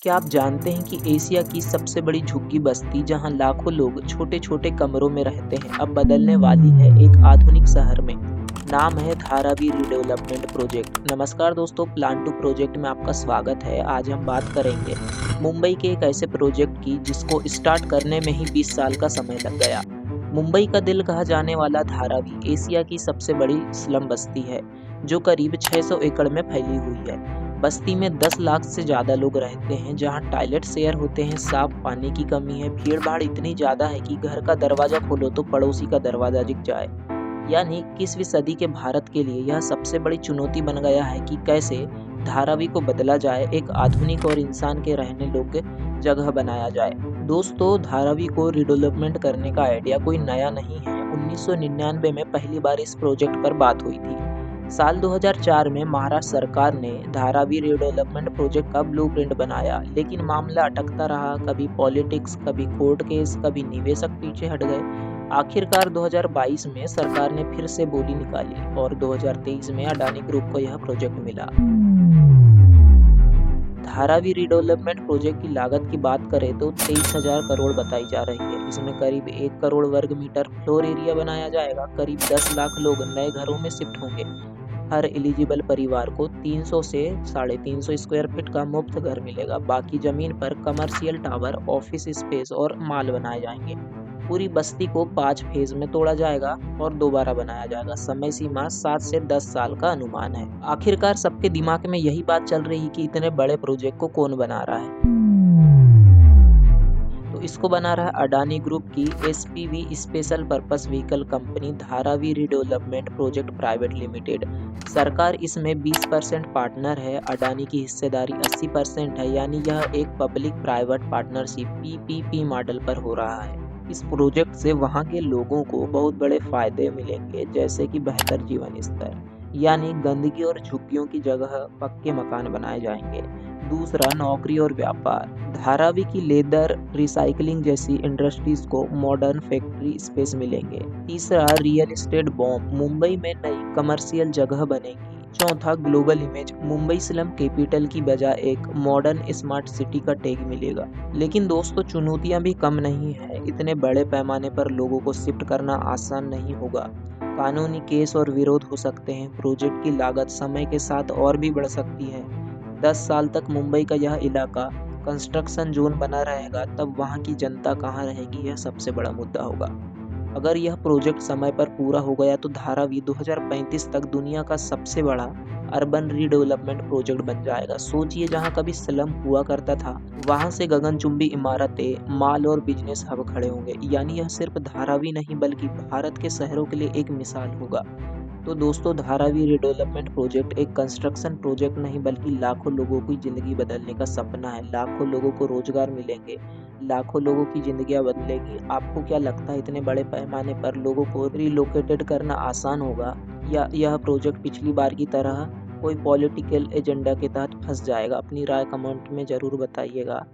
क्या आप जानते हैं कि एशिया की सबसे बड़ी झुग्गी बस्ती जहां लाखों लोग छोटे-छोटे कमरों में रहते हैं, अब बदलने वाली है एक आधुनिक शहर में। नाम है धारावी रीडेवलपमेंट प्रोजेक्ट। नमस्कार दोस्तों, प्लान टू प्रोजेक्ट में आपका स्वागत है। आज हम बात करेंगे मुंबई के एक ऐसे प्रोजेक्ट की जिसको स्टार्ट करने में ही 20 साल का समय लग गया। मुंबई का दिल कहा जाने वाला धारावी एशिया की सबसे बड़ी स्लम बस्ती है, जो करीब 600 एकड़ में फैली हुई है। बस्ती में 10 लाख से ज़्यादा लोग रहते हैं, जहाँ टॉयलेट शेयर होते हैं, साफ पानी की कमी है, भीड़-भाड़ इतनी ज़्यादा है कि घर का दरवाज़ा खोलो तो पड़ोसी का दरवाज़ा दिख जाए। यानी 21वीं सदी के भारत के लिए यह सबसे बड़ी चुनौती बन गया है कि कैसे धारावी को बदला जाए, एक आधुनिक और इंसान के रहने योग्य जगह बनाया जाए। दोस्तों, धारावी को रिडेवलपमेंट करने का आइडिया कोई नया नहीं है। 1999 में पहली बार इस प्रोजेक्ट पर बात हुई थी। साल 2004 में महाराष्ट्र सरकार ने धारावी रिडेवलपमेंट प्रोजेक्ट का ब्लूप्रिंट बनाया, लेकिन मामला अटकता रहा। कभी पॉलिटिक्स, कभी कोर्ट केस, कभी निवेशक पीछे हट गए। आखिरकार 2022 में सरकार ने फिर से बोली निकाली और 2023 में अडानी ग्रुप को यह प्रोजेक्ट मिला। धारावी रिडेवलपमेंट प्रोजेक्ट की लागत की बात करें तो 23,000 करोड़ बताई जा रही है। इसमें करीब 1 करोड़ वर्ग मीटर फ्लोर एरिया बनाया जाएगा। करीब 10 लाख लोग नए घरों में शिफ्ट होंगे। हर एलिजिबल परिवार को 300 से 350 स्क्वायर फीट का मुफ्त घर मिलेगा। बाकी जमीन पर कमर्शियल टावर, ऑफिस स्पेस और मॉल बनाए जाएंगे। पूरी बस्ती को 5 फेज में तोड़ा जाएगा और दोबारा बनाया जाएगा। समय सीमा 7 से 10 साल का अनुमान है। आखिरकार सबके दिमाग में यही बात चल रही है कि इतने बड़े प्रोजेक्ट को कौन बना रहा है। तो इसको बना रहा है अडानी ग्रुप की SPV special purpose vehicle company Dharavi redevelopment project private limited. सरकार इसमें 20% पार्टनर है। अडानी की हिस्सेदारी 80% है, यानी यह एक public private partnership PPP model पर हो रहा है। इस प्रोजेक्ट से वहां के लोगों को बहुत बड़े फायदे मिलेंगे, जैसे कि बेहतर जीवन स्तर, यानी गंदगी और झुग्गियों की जगह पक्के मकान बनाए जाएंगे। दूसरा, नौकरी और व्यापार। धारावी की लेदर रिसाइकलिंग जैसी इंडस्ट्रीज को मॉडर्न फैक्ट्री स्पेस मिलेंगे। तीसरा, रियल एस्टेट बॉम। मुंबई में नई कमर्शियल जगह बनेगी। चौथा, global image. Mumbai slum capital की बजाय एक मॉडर्न स्मार्ट सिटी का टैग मिलेगा। लेकिन दोस्तों, चुनौतियां भी कम नहीं है। इतने बड़े पैमाने पर लोगों को शिफ्ट करना आसान नहीं होगा। कानूनी केस और विरोध हो सकते हैं। प्रोजेक्ट की लागत समय के साथ और भी बढ़ सकती है। 10 साल तक मुंबई का यह इलाका कंस्ट्रक्शन जोन बना रहेगा, तब वहाँ की जनता कहाँ रहेगी, यह सबसे बड़ा मुद्दा होगा। अगर यह प्रोजेक्ट समय पर पूरा हो गया तो धारावी 2035 तक दुनिया का सबसे बड़ा अर्बन रीडेवलपमेंट प्रोजेक्ट बन जाएगा। सोचिए, जहाँ कभी स्लम हुआ करता था, वहाँ से गगनचुंबी इमारतें, मॉल और बिजनेस हब खड़े होंगे। यानी यह सिर्फ धारावी नहीं बल्कि भारत के शहरों के लिए एक मिसाल होगा। तो दोस्तों, धारावी रिडेवलपमेंट प्रोजेक्ट एक कंस्ट्रक्शन प्रोजेक्ट नहीं बल्कि लाखों लोगों की ज़िंदगी बदलने का सपना है। लाखों लोगों को रोजगार मिलेंगे, लाखों लोगों की ज़िंदगियाँ बदलेगी। आपको क्या लगता है, इतने बड़े पैमाने पर लोगों को रिलोकेटेड करना आसान होगा, या यह प्रोजेक्ट पिछली बार की तरह कोई पॉलिटिकल एजेंडा के तहत फंस जाएगा? अपनी राय कमेंट में ज़रूर बताइएगा।